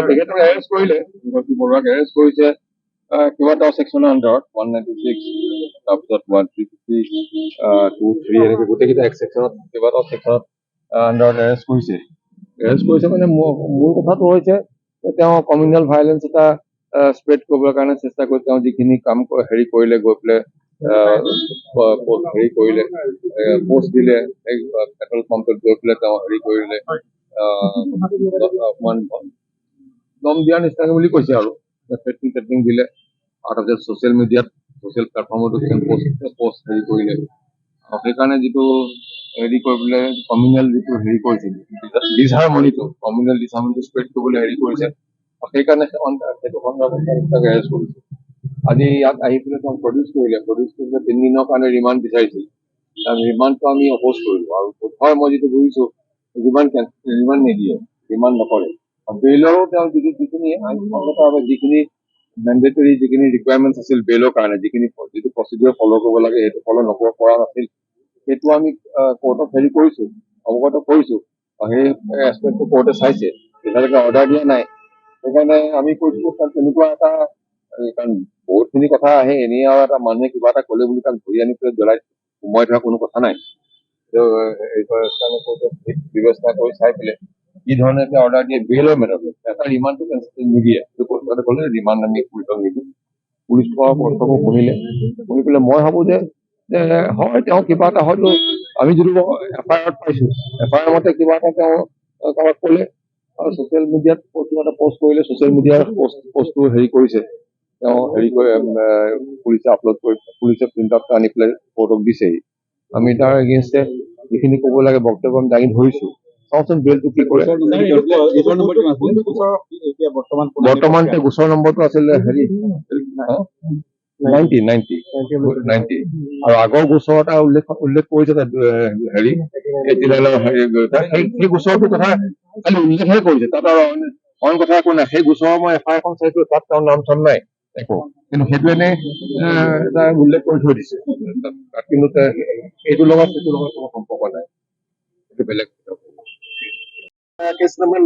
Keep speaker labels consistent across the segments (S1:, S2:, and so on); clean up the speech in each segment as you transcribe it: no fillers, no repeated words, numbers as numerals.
S1: তেখেতক এৰেষ্ট কৰিলে, বৰুৱাক এৰেষ্ট কৰিছে কেইবাটাও ছেকশ্যনৰ আণ্ডাৰত 196 তাৰপিছত 133 এনেকে গোটেইকেইটা এক ছেকশ্যনত কেইবাটাও ছেকশ্যনত আণ্ডাৰত এৰেষ্ট কৰিছে মানে মূল কথাটো হৈছে তেওঁ কমিউনেল ভাইলেঞ্চ এটা স্প্ৰেড কৰিবৰ কাৰণে চেষ্টা কৰি তেওঁ যিখিনি কাম হেৰি কৰিলে গৈ পেলাই হেৰি কৰিলে পোষ্ট দিলে পেট্ৰল পাম্পত গৈ পেলাই তেওঁ হেৰি কৰিলে অকমান দম দিয়াৰ নিচিনাকে বুলি কৈছে আৰু থ্ৰেটিং দিলে আৰু তাৰপিছত ছ'চিয়েল মিডিয়াত ছ'চিয়েল প্লেটফৰ্মতো পোষ্ট হেৰি কৰিলে আৰু সেইকাৰণে যিটো হেৰি কৰিবলৈ কমিউনেল যিটো হেৰি কৰিছিল ডিছহাৰমনিটো কমিউনেল ডিছহাৰমনিটো স্প্ৰেড কৰিবলৈ হেৰি কৰিছে সেইকাৰণে সেইটো সন্দৰ্ভত এৰেষ্ট কৰিছে আজি ইয়াত আহি পেলাই তেওঁ প্ৰডিউচ কৰিলে 3 দিনৰ কাৰণে ৰিমাণ্ড বিচাৰিছিল ৰিমাণ্ডটো আমি অপ'জ কৰিলোঁ আৰু হয় মই যিটো বুজিছোঁ ৰিমাণ্ড নিদিয়ে ৰিমাণ্ড নকৰে বেইলৰো তেওঁ যিখিনি আইনসংগতভাৱে যিখিনি মেণ্ডেটৰী যিখিনি ৰিকুৱাৰমেণ্টছ আছিল বেইলৰ কাৰণে যিটো প্ৰচিডিউৰ ফ'ল' কৰিব লাগে সেইটো ফ'ল' কৰা নাছিল সেইটো আমি কোৰ্টক হেৰি কৰিছোঁ অৱগত কৰিছোঁ সেই এছপেক্টটো কোৰ্টে চাইছে এতিয়ালৈকে অৰ্ডাৰ দিয়া নাই সেইকাৰণে আমি কৈছোঁ তেনেকুৱা এটা কাৰণ বহুতখিনি কথা আহে এনেই আৰু এটা মানুহে কিবা এটা ক'লে বুলি তাক ধৰি আনি পেলাই জ্বলাই সোমোৱাই থোৱা কোনো কথা নাই ব্যৱস্থা কৰি চাই পেলাই কি ধৰণে এতিয়া অৰ্ডাৰ দিয়ে বেইলৰ মেটাৰ এটা ৰিমাণ্ডটো নিদিয়ে ক'লে ৰিমাণ্ড আমি পুলিচক নিদিওঁ পুলিচ পক্ষকো শুনি পেলাই মই ভাবোঁ যে হয় তেওঁ কিবা এটা হয়তো আমি যিটো এফআইআৰত পাইছোঁ এফআইআৰ মতে কিবা এটা তেওঁ কাৰোবাক ক'লে আৰু ছ'চিয়েল মিডিয়াত কিবা এটা পষ্ট কৰিলে ছ'চিয়েল মিডিয়াৰ পষ্টটো হেৰি কৰিছে তেওঁ হেৰি কৰি পুলিচে আপলোড কৰি পুলিচে প্ৰিণ্ট আউট আনি পেলাই কোৰ্টক দিছেহি আমি তাৰ এগেইনষ্টে যিখিনি ক'ব লাগে বক্তব্য আমি দাঙি ধৰিছোঁ চাওঁচোন বেলটো কি কৰে বৰ্তমান গোচৰ নম্বৰটো আছিলে হেৰি 90 আৰু আগৰ গোচৰ এটা উল্লেখ কৰিছে হেৰি সেই গোচৰটোৰ কথা খালি উল্লেখহে কৰিছে তাত আৰু অইন কথা একো নাই সেই গোচৰৰ মই এফআইআৰ এখন চাইছো তাত তেওঁৰ নাম চাম নাই একো কিন্তু সেইটো এনেই এটা উল্লেখ কৰি থৈ দিছে কিন্তু এইটোৰ লগত কোনো সম্পৰ্ক নাই এইটো বেলেগ case number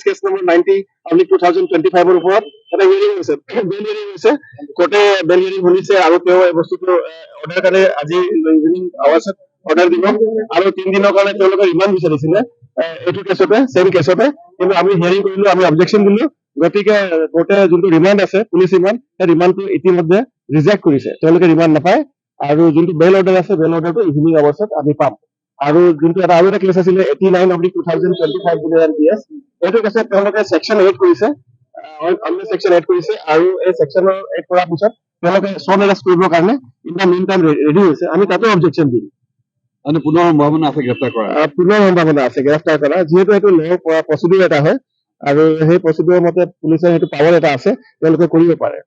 S1: case number 90 only 2025 ওপৰত এটা হিয়াৰিং হৈছে বেল হিয়াৰিং হৈছে কোৰ্টে বেল হিয়াৰিং শুনিছে আৰু তেওঁ এই বস্তুটো অৰ্ডাৰ কাৰণে আজি ইভিনিং আৱাৰ্ছত অৰ্ডাৰ দিব আৰু 3 দিনৰ কাৰণে তেওঁলোকে ৰিমাণ্ড বিচাৰিছিলে এইটো কেছতে চেম কেছতে কিন্তু আমি হিয়াৰিং কৰিলো আমি অবজেকশ্যন দিলো গতিকে কোৰ্টে যোনটো ৰিমাণ্ড আছে পুলিচ ৰিমাণ্ড সেই ৰিমাণ্ডটো ইতিমধ্যে ৰিজেক্ট কৰিছে তেওঁলোকে ৰিমাণ্ড নাপায় আৰু যোনটো বেল অৰ্ডাৰ আছে বেল অৰ্ডাৰটো ইভিনিং আৱাৰ্ছত আমি পাম আৰু যোনটো আৰু এটা কেছ আছিলে 89/2025 বুলি কেছ এইটো কেছত তেওঁলোকে ছেকশ্যন 8 কৰিছে ছেকশ্যন 8 কৰিছে আৰু এই ছেকশ্যনৰ 8 কৰাৰ পিছত তেওঁলোকে শ্বৰ্ট এৰেষ্ট কৰিবৰ কাৰণে in the mean time ready হৈছে আমি তাতো অবজেকশ্যন দিম মানে পুনৰ সম্ভাৱনা আছে গ্ৰেপ্তাৰ কৰা যিহেতু এইটো প্ৰচিডিউৰ এটা হয় আৰু সেই প্ৰচিডিউৰ মতে পুলিচৰ সেইটো পাৱাৰ এটা আছে তেওঁলোকে কৰিব পাৰে